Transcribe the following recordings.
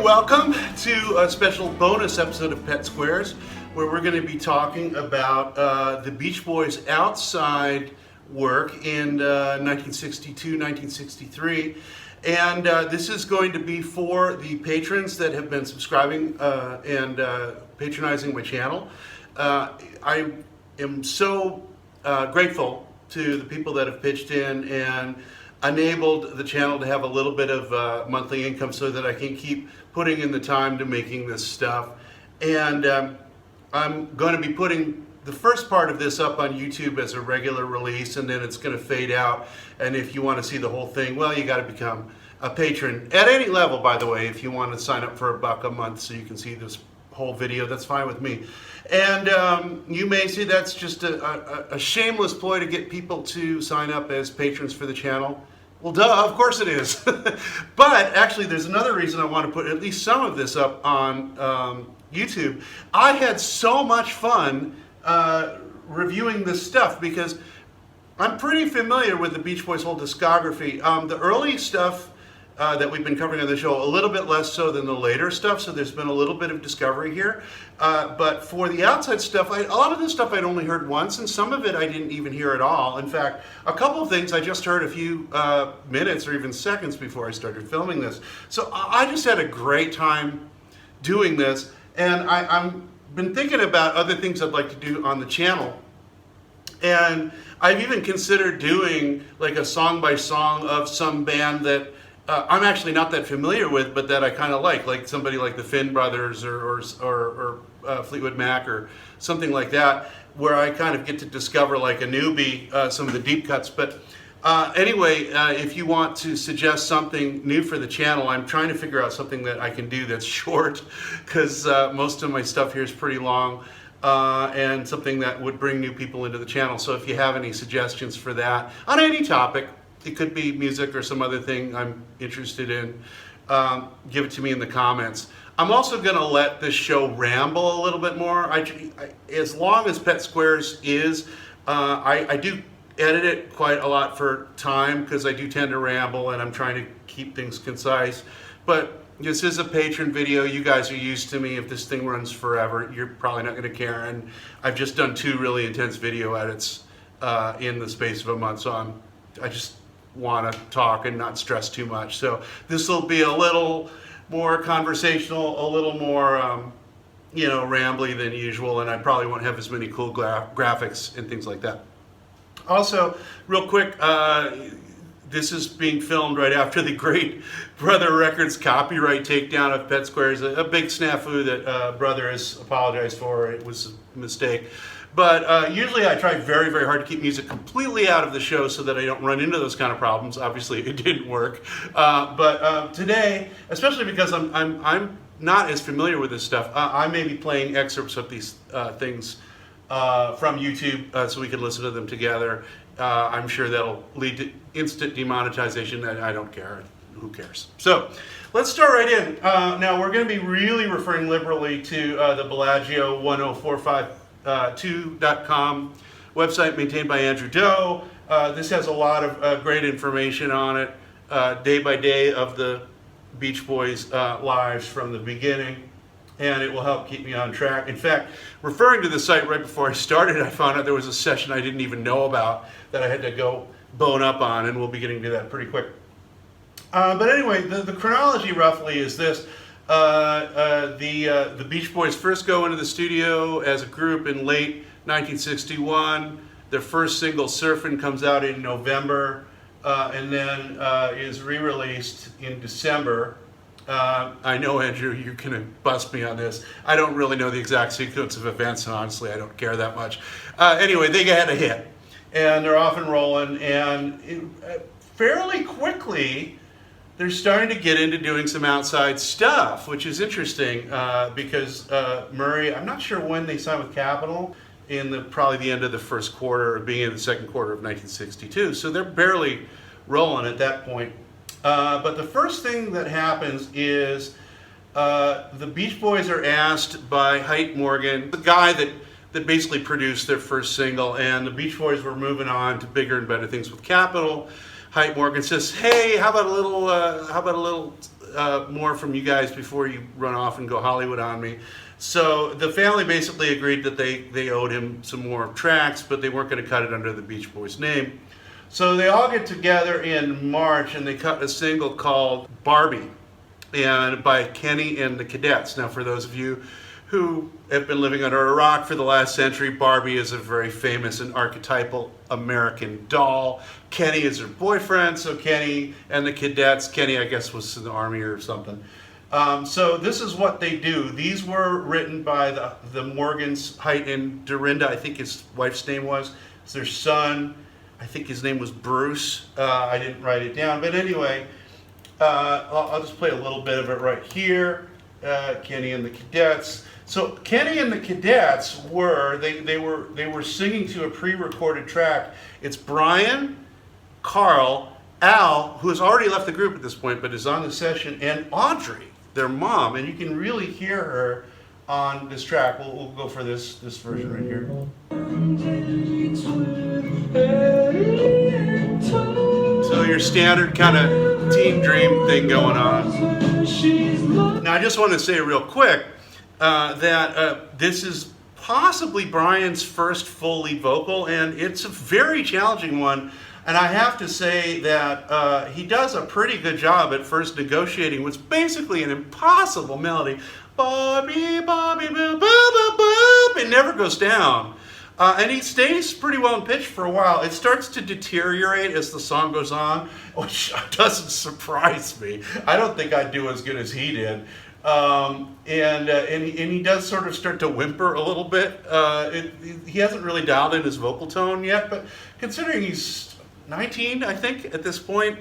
welcome to a special bonus episode of Pet Squares, where we're going to be talking about the Beach Boys' outside work in 1962, 1963. And this is going to be for the patrons that have been subscribing and patronizing my channel. I am so grateful to the people that have pitched in and enabled the channel to have a little bit of monthly income so that I can keep putting in the time to making this stuff. And I'm going to be putting the first part of this up on YouTube as a regular release, and then it's going to fade out. And if you want to see the whole thing, well, you got to become a patron at any level, by the way. If you want to sign up for $1 a month so you can see this whole video, that's fine with me. And you may see that's just a shameless ploy to get people to sign up as patrons for the channel. Well, duh, of course it is. But actually, there's another reason I want to put at least some of this up on YouTube. I had so much fun reviewing this stuff because I'm pretty familiar with the Beach Boys' whole discography. The early stuff that we've been covering on the show, a little bit less so than the later stuff, so there's been a little bit of discovery here. But for the outside stuff, a lot of this stuff I'd only heard once, and some of it I didn't even hear at all. In fact, a couple of things I just heard a few minutes or even seconds before I started filming this. So I just had a great time doing this, and I've been thinking about other things I'd like to do on the channel. And I've even considered doing like a song by song of some band that I'm actually not that familiar with, but that I kind of like somebody like the Finn Brothers or Fleetwood Mac or something like that, where I kind of get to discover like a newbie some of the deep cuts. But anyway, if you want to suggest something new for the channel, I'm trying to figure out something that I can do that's short, because most of my stuff here is pretty long, and something that would bring new people into the channel. So if you have any suggestions for that on any topic, it could be music or some other thing I'm interested in, give it to me in the comments. I'm also going to let this show ramble a little bit more. As long as Pet Squares is, I do edit it quite a lot for time, because I do tend to ramble and I'm trying to keep things concise. But this is a patron video. You guys are used to me. If this thing runs forever, you're probably not going to care. And I've just done 2 really intense video edits in the space of a month, so I just want to talk and not stress too much. So this will be a little more conversational, a little more rambly than usual, and I probably won't have as many cool graphics and things like that. Also, real quick, this is being filmed right after the great Brother Records copyright takedown of Pet Squares, a big snafu that Brother has apologized for. It was a mistake. But usually I try very, very hard to keep music completely out of the show so that I don't run into those kind of problems. Obviously, it didn't work. But today, especially because I'm not as familiar with this stuff, I may be playing excerpts of these things from YouTube so we can listen to them together. I'm sure that'll lead to instant demonetization. I don't care. Who cares? So let's start right in. Now, we're going to be really referring liberally to the Bellagio 1045.2.com website maintained by Andrew Doe. This has a lot of great information on it, day by day of the Beach Boys' lives from the beginning, and it will help keep me on track. In fact, referring to the site right before I started, I found out there was a session I didn't even know about that I had to go bone up on, and we'll be getting to that pretty quick. But anyway, the chronology roughly is this. The Beach Boys first go into the studio as a group in late 1961. Their first single, Surfin', comes out in November, and then is re-released in December. I know, Andrew, you're going to bust me on this. I don't really know the exact sequence of events, and honestly, I don't care that much. Anyway, they had a hit, and they're off and rolling, and fairly quickly, they're starting to get into doing some outside stuff, which is interesting because Murray, I'm not sure when they signed with Capitol, in probably the end of the first quarter or beginning of the second quarter of 1962. So they're barely rolling at that point. But the first thing that happens is the Beach Boys are asked by Height Morgan, the guy that basically produced their first single, and the Beach Boys were moving on to bigger and better things with Capitol. Height Morgan says, "Hey, how about a little more from you guys before you run off and go Hollywood on me. So the family basically agreed that they owed him some more tracks, but they weren't going to cut it under the Beach Boys name. So they all get together in March and they cut a single called Barbie, and by Kenny and the Cadets. Now, for those of you who have been living under a rock for the last century, Barbie is a very famous and archetypal American doll. Kenny is her boyfriend, so Kenny and the Cadets, Kenny I guess was in the army or something. So this is what they do. These were written by the Morgans, Height and Dorinda, I think his wife's name was. It's their son, I think his name was Bruce. I didn't write it down, but anyway, I'll just play a little bit of it right here. Kenny and the Cadets. So Kenny and the Cadets they were singing to a pre-recorded track. It's Brian, Carl, Al, who has already left the group at this point but is on the session, and Audrey, their mom, and you can really hear her on this track. We'll go for this version right here. So your standard kind of teen dream thing going on. Now I just want to say real quick that this is possibly Brian's first full lead vocal, and it's a very challenging one. And I have to say that he does a pretty good job at first negotiating what's basically an impossible melody. Barbie, Barbie, boo, boo, boo, boo. It never goes down. And he stays pretty well in pitch for a while. It starts to deteriorate as the song goes on, which doesn't surprise me. I don't think I'd do as good as he did. And he does sort of start to whimper a little bit. He hasn't really dialed in his vocal tone yet, but considering he's 19, I think, at this point,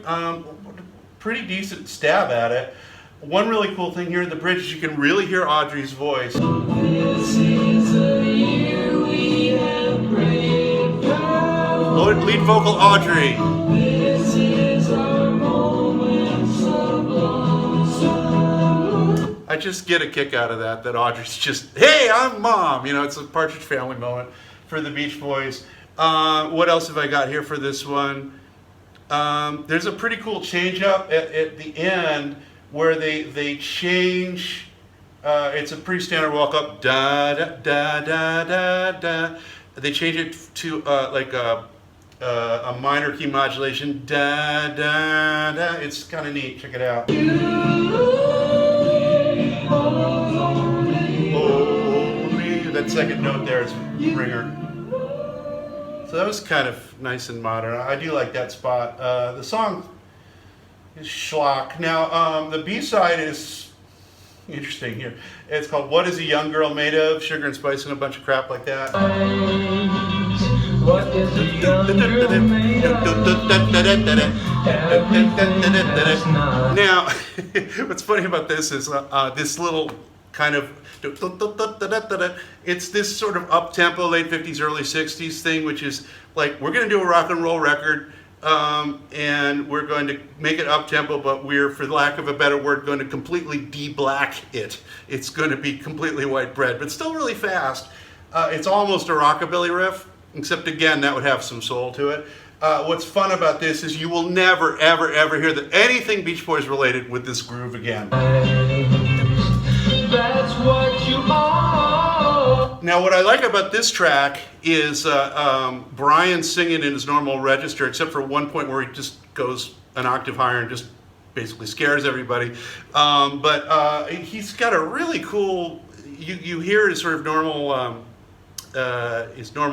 pretty decent stab at it. One really cool thing here in the bridge is you can really hear Audrey's voice. This is a year we have prayed for. Lead vocal Audrey. This is our moment sublime. I just get a kick out of that Audrey's just, hey, I'm mom. You know, it's a Partridge Family moment for the Beach Boys. What else have I got here for this one? There's a pretty cool change up at the end where they change. It's a pretty standard walk up. Da da da da da da. They change it to like a minor key modulation. Da da da. It's kind of neat. Check it out. Only. That second note there is ringer. So that was kind of nice and modern. I do like that spot. The song is schlock. Now, the B-side is interesting here. It's called What Is a Young Girl Made Of? Sugar and Spice and a bunch of crap like that. What is a young girl made of? Now, what's funny about this is this little kind of it's this sort of up-tempo late 50s early 60s thing, which is like, we're going to do a rock and roll record and we're going to make it up-tempo, but we're, for lack of a better word, going to completely de-black it. It's going to be completely white bread, but still really fast. It's almost a rockabilly riff, except again that would have some soul to it. What's fun about this is you will never ever ever hear anything Beach Boys related with this groove again. That's what you are. Now, what I like about this track is Brian singing in his normal register, except for one point where he just goes an octave higher and just basically scares everybody. But he's got a really cool. You hear his sort of normal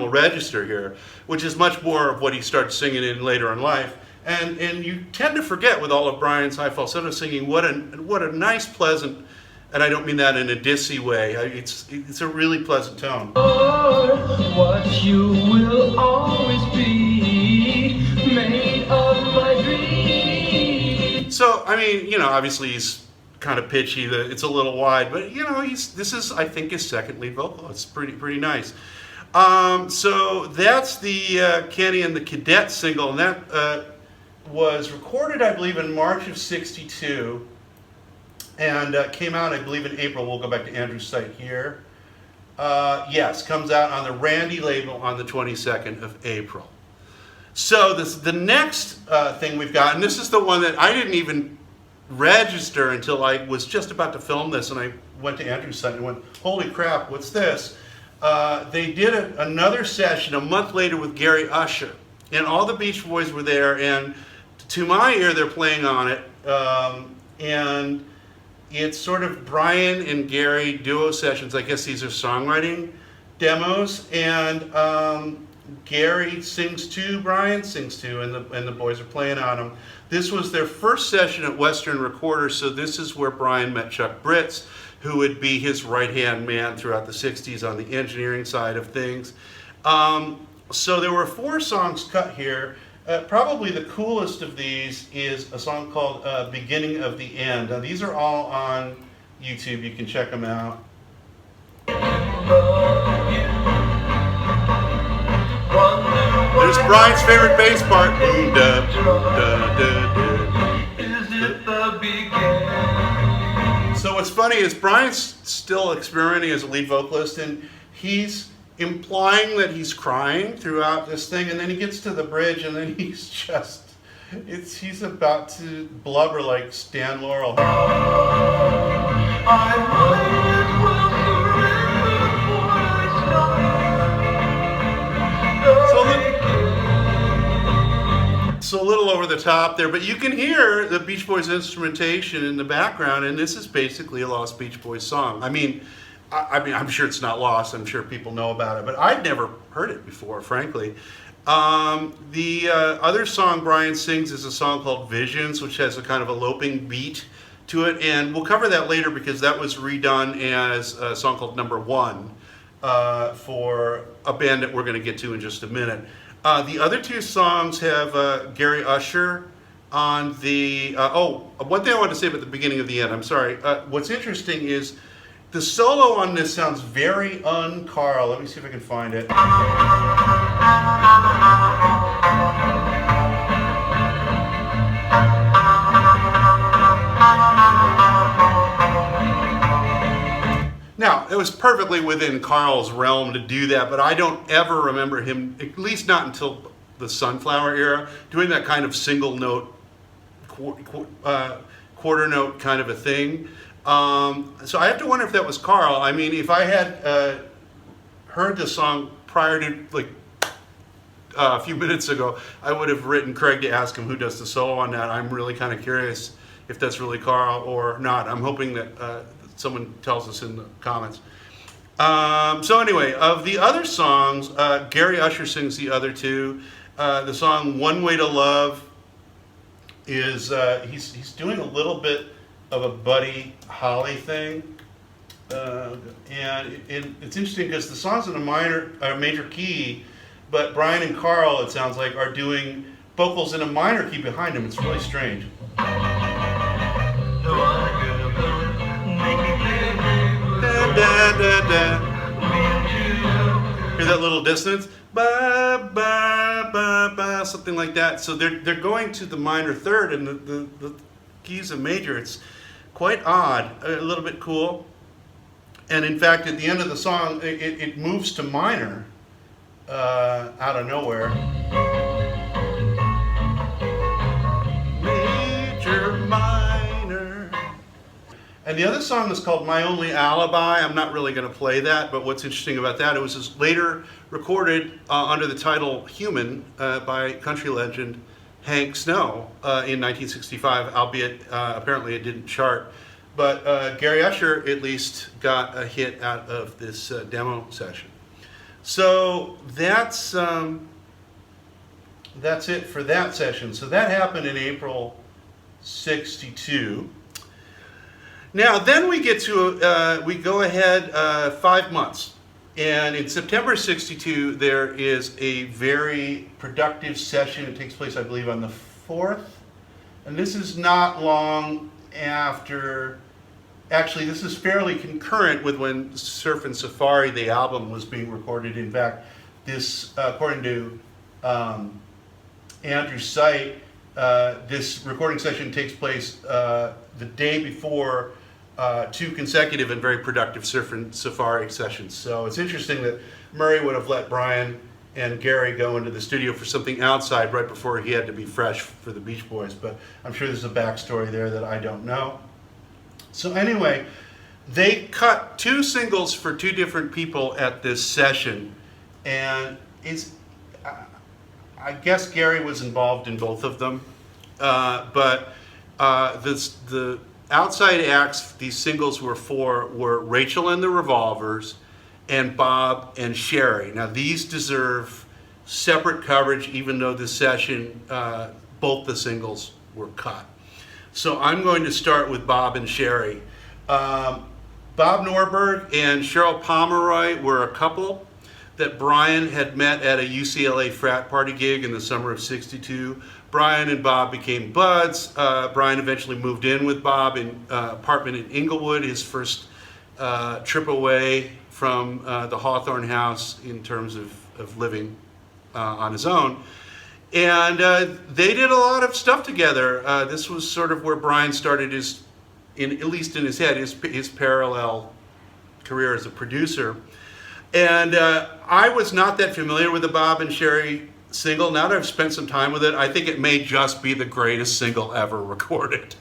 register here, which is much more of what he starts singing in later in life. And you tend to forget with all of Brian's high falsetto singing what a nice, pleasant. And I don't mean that in a dissy way. It's a really pleasant tone. What you will always be, made of my dreams. So I mean, you know, obviously he's kind of pitchy. It's a little wide, but you know, this is I think his second lead vocal. It's pretty nice. So that's the Kenny and the Cadets single, and that was recorded, I believe, in March of '62. And came out, I believe, in April. We'll go back to Andrew's site here. Yes, comes out on the Randy label on the 22nd of April. So the next thing we've got, and this is the one that I didn't even register until I was just about to film this, and I went to Andrew's site and went, holy crap, what's this? They did another session a month later with Gary Usher, and all the Beach Boys were there, and to my ear they're playing on it, and it's sort of Brian and Gary duo sessions. I guess these are songwriting demos, and Gary sings two, Brian sings two, and the boys are playing on them. This was their first session at Western Recorder, so this is where Brian met Chuck Britz, who would be his right-hand man throughout the 60s on the engineering side of things. So there were 4 songs cut here. Probably the coolest of these is a song called Beginning of the End. Now, these are all on YouTube. You can check them out. There's Brian's favorite bass part. Boom, da, da, da, da. So what's funny is Brian's still experimenting as a lead vocalist, and he's implying that he's crying throughout this thing, and then he gets to the bridge, and then he's about to blubber like Stan Laurel. So a little over the top there, but you can hear the Beach Boys instrumentation in the background, and this is basically a Lost Beach Boys song. I mean, I'm sure it's not lost. I'm sure people know about it, but I'd never heard it before, frankly. The other song Brian sings is a song called Visions, which has a kind of a loping beat to it, and we'll cover that later because that was redone as a song called Number One for a band that we're going to get to in just a minute. The other 2 songs have Gary Usher on the... one thing I wanted to say about the beginning of the end, I'm sorry. What's interesting is the solo on this sounds very un-Carl. Let me see if I can find it. Now, it was perfectly within Carl's realm to do that, but I don't ever remember him, at least not until the Sunflower era, doing that kind of single note, quarter note kind of a thing. So I have to wonder if that was Carl. I mean, if I had heard the song prior to, like, a few minutes ago, I would have written Craig to ask him who does the solo on that. I'm really kind of curious if that's really Carl or not. I'm hoping that someone tells us in the comments. So anyway, of the other songs, Gary Usher sings the other 2. The song One Way to Love is, he's doing a little bit of a Buddy Holly thing. And it's interesting because the song's in a major key, but Brian and Carl, it sounds like, are doing vocals in a minor key behind him. It's really strange. Da, da, da. Hear that little dissonance? Ba, ba, ba, ba, something like that. So they're going to the minor third, and the keys of major. It's quite odd, a little bit cool. And in fact, at the end of the song, it moves to minor out of nowhere. Major, minor. And the other song is called My Only Alibi. I'm not really going to play that, but what's interesting about that, it was later recorded under the title Human by country legend Hank Snow in 1965, albeit apparently it didn't chart. But Gary Usher at least got a hit out of this demo session. So that's it for that session. So that happened in April '62. Now then we get to, we go ahead 5 months. And in September '62, there is a very productive session. It takes place, I believe, on the 4th. And this is not long after, actually, this is fairly concurrent with when Surf and Safari, the album, was being recorded. In fact, this, according to Andrew's site, this recording session takes place the day before 2 consecutive and very productive Surf and Safari sessions. So it's interesting that Murray would have let Brian and Gary go into the studio for something outside right before he had to be fresh for the Beach Boys. But I'm sure there's a backstory there that I don't know. So anyway, they cut 2 singles for 2 different people at this session, and I guess Gary was involved in both of them, but the outside acts these singles were for were Rachel and the Revolvers and Bob and Sheri. Now these deserve separate coverage, even though this session, both the singles were cut. So I'm going to start with Bob and Sheri. Bob Norberg and Cheryl Pomeroy were a couple that Brian had met at a UCLA frat party gig in the summer of '62. Brian and Bob became buds. Brian eventually moved in with Bob in an apartment in Inglewood, his first trip away from the Hawthorne house in terms of living on his own. And they did a lot of stuff together. This was sort of where Brian started his, at least in his head, his parallel career as a producer. And I was not that familiar with the Bob and Sheri single. Now that I've spent some time with it, I think it may just be the greatest single ever recorded.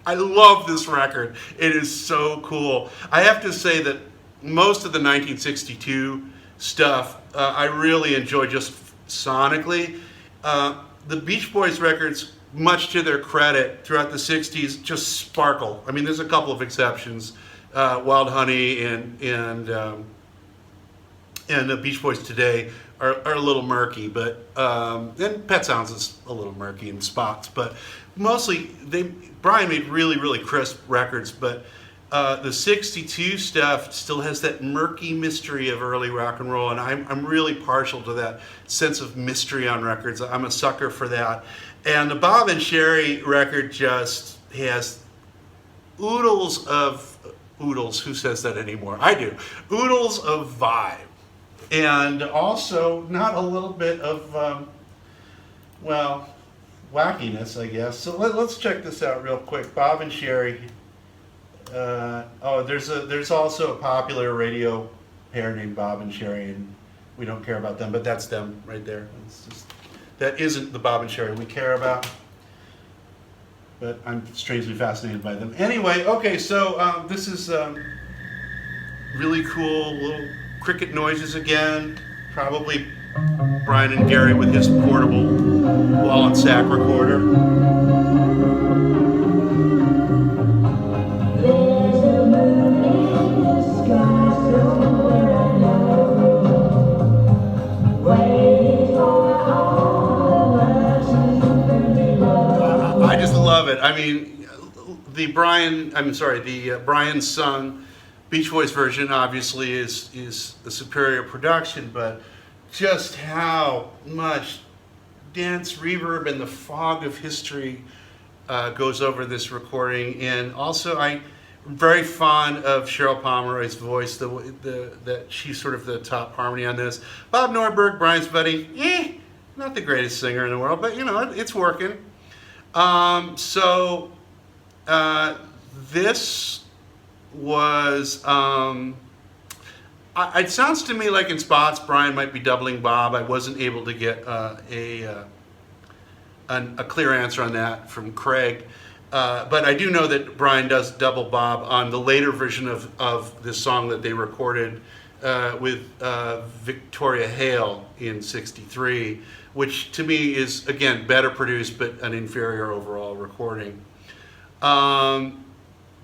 I love this record. It is so cool. I have to say that most of the 1962 stuff I really enjoy just sonically. The Beach Boys records, much to their credit, throughout the 60s just sparkle. I mean, there's a couple of exceptions. Wild Honey and the Beach Boys today are a little murky, but and Pet Sounds is a little murky in spots, but mostly Brian made really, really crisp records, but the 62 stuff still has that murky mystery of early rock and roll, and I'm really partial to that sense of mystery on records. I'm a sucker for that. And the Bob and Sheri record just has oodles, who says that anymore? I do. Oodles of vibe. And also not a little bit of, wackiness, I guess. So let's check this out real quick. Bob and Sheri. There's also a popular radio pair named Bob and Sheri, and we don't care about them, but that's them right there. That isn't the Bob and Sheri we care about, but I'm strangely fascinated by them. Anyway, okay, so this is really cool, little cricket noises again, probably Brian and Gary with his portable wall and sack recorder. I just love it. I mean, the Brian sung Beach Boys version obviously is a superior production, but just how much dance reverb and the fog of history goes over this recording. And also I'm very fond of Cheryl Pomeroy's voice, that she's sort of the top harmony on this. Bob Norberg, Brian's buddy, not the greatest singer in the world, but you know, it's working. This was, it sounds to me like in spots Brian might be doubling Bob. I wasn't able to get a clear answer on that from Craig, but I do know that Brian does double Bob on the later version of this song that they recorded with Victoria Hale in '63, which to me is, again, better produced but an inferior overall recording.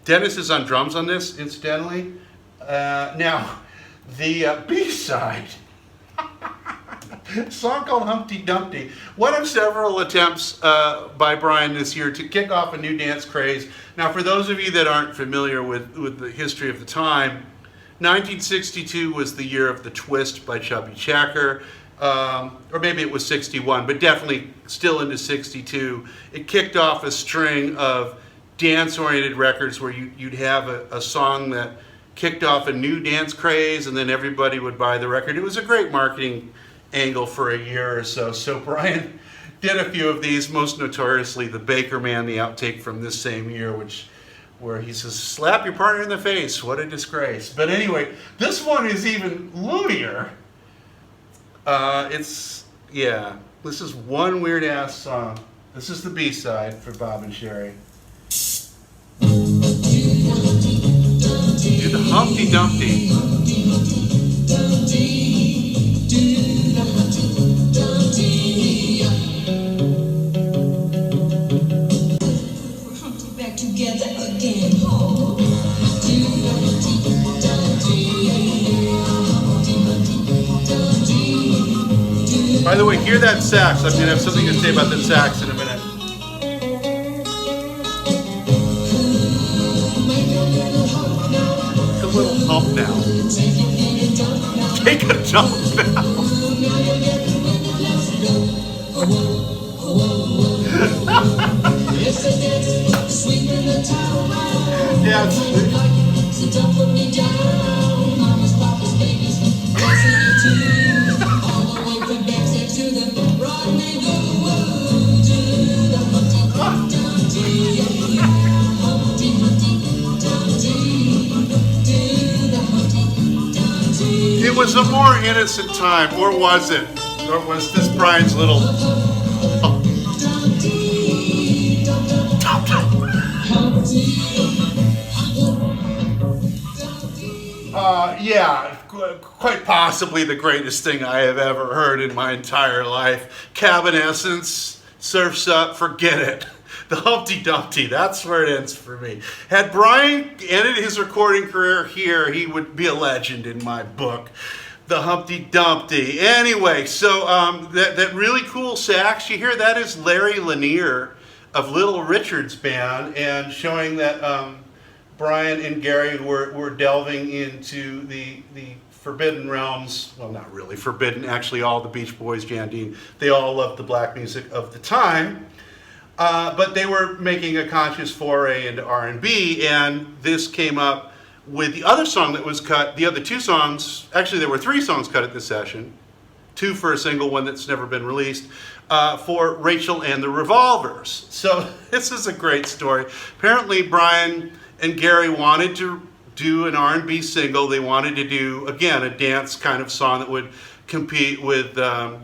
Dennis is on drums on this, incidentally. Now, the B-side, a song called Humpty Dumpty, one of several attempts by Brian this year to kick off a new dance craze. Now, for those of you that aren't familiar with the history of the time, 1962 was the year of the Twist by Chubby Checker. Or maybe it was 61, but definitely still into 62. It kicked off a string of dance-oriented records where you'd have a song that kicked off a new dance craze, and then everybody would buy the record. It was a great marketing angle for a year or so. So Brian did a few of these, most notoriously the Baker Man, the outtake from this same year, where he says, "Slap your partner in the face, what a disgrace." But anyway, this one is even loonier. Yeah, this is one weird ass song. This is the B-side for Bob and Sheri. Do the Humpty Dumpty. Back together again. By the way, hear that sax. I'm going to have something to say about the sax in a minute. Take a little hump now. Take a jump now. Yeah, it's It was a more innocent time, or was it? Or was this Brian's little... Yeah, quite possibly the greatest thing I have ever heard in my entire life. Cabin-essence, Surf's Up, forget it. The Humpty Dumpty, that's where it ends for me. Had Brian ended his recording career here, he would be a legend in my book. The Humpty Dumpty. Anyway, so that really cool sax, you hear that is Larry Lanier of Little Richard's band, and showing that Brian and Gary were delving into the forbidden realms. Well, not really forbidden, actually all the Beach Boys, Jan Dean, they all loved the black music of the time. But they were making a conscious foray into R&B, and this came up with the other song that was cut, the other two songs, actually there were 3 songs cut at this session, 2 for a single, one that's never been released, for Rachel and the Revolvers. So this is a great story. Apparently Brian and Gary wanted to do an R&B single. They wanted to do, again, a dance kind of song that would compete with the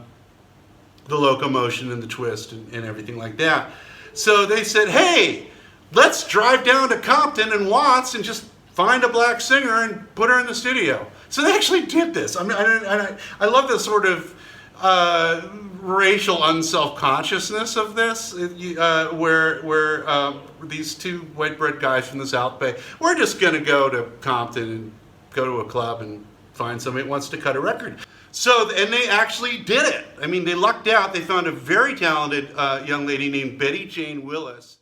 Locomotion and the Twist and everything like that. So they said, hey, let's drive down to Compton and Watts and just find a black singer and put her in the studio. So they actually did this. I mean, I love the sort of racial unself-consciousness of this, where these 2 white bread guys from the South Bay, we're just going to go to Compton and go to a club and find somebody that wants to cut a record. So, and they actually did it. I mean, they lucked out. They found a very talented young lady named Betty Jane Willis.